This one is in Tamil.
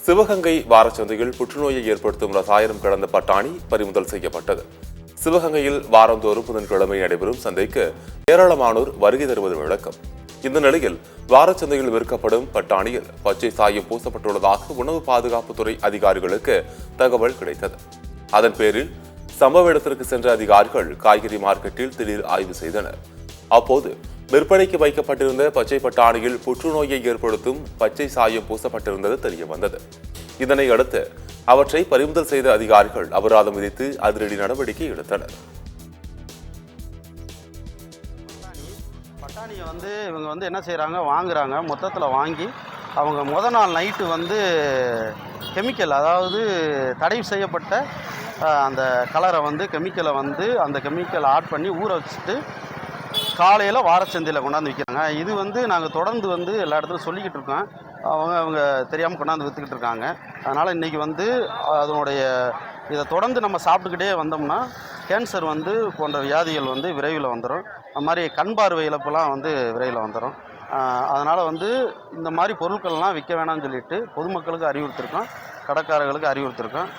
சிவகங்கை வாரச்சந்தையில் புற்றுநோயை ஏற்படுத்தும் ரசாயனம் கலந்த பட்டாணி பறிமுதல் செய்யப்பட்டது. சிவகங்கையில் வாரந்தோறும் புதன்கிழமை நடைபெறும் சந்தைக்கு ஏராளமானோர் வருகை தருவது வழக்கம். இந்த நிலையில் வாரச்சந்தையில் விற்கப்படும் பட்டாணியில் பச்சை சாயம் பூசப்பட்டுள்ளதாக உணவு பாதுகாப்புத்துறை அதிகாரிகளுக்கு தகவல் கிடைத்தது. அதன் பேரில் சம்பவ இடத்திற்கு சென்ற அதிகாரிகள் காய்கறி மார்க்கெட்டில் திடீர் ஆய்வு செய்தனர். அப்போது விற்பனைக்கு வைக்கப்பட்டிருந்த பச்சை பட்டாணியில் புற்றுநோயை ஏற்படுத்தும் பச்சை சாயம் பூசப்பட்டிருந்தது தெரியவந்தது. இதனை அடுத்து அவற்றை பறிமுதல் செய்த அதிகாரிகள் அபராதம் விதித்து அதிரடி நடவடிக்கை எடுத்தனர். பட்டாணியை இவங்க என்ன செய்கிறாங்க, வாங்குறாங்க. மொத்தத்தில் வாங்கி அவங்க முத நாள் நைட்டு கெமிக்கல், அதாவது தடை செய்யப்பட்ட அந்த கலரை கெமிக்கலை அந்த கெமிக்கலை ஆட் பண்ணி ஊற வச்சுட்டு காலையில் வாரச்சந்தையில் கொண்டாந்து விற்கிறாங்க. இது நாங்கள் தொடர்ந்து எல்லா இடத்துலையும் சொல்லிக்கிட்டு இருக்கோம். அவங்க தெரியாமல் கொண்டாந்து விற்றுக்கிட்டு இருக்காங்க. அதனால் இன்றைக்கி அதனுடைய இதை தொடர்ந்து நம்ம சாப்பிட்டுக்கிட்டே வந்தோம்னா கேன்சர் போன்ற வியாதிகள் விரைவில் வந்துடும். அது மாதிரி கண் பார்வை இழப்புலாம் விரைவில் வந்துடும். அதனால் இந்த மாதிரி பொருட்கள்லாம் விற்க வேணாம்னு சொல்லிட்டு பொதுமக்களுக்கு அறிவுறுத்திருக்கோம், கடைக்காரர்களுக்கு அறிவுறுத்திருக்கோம்.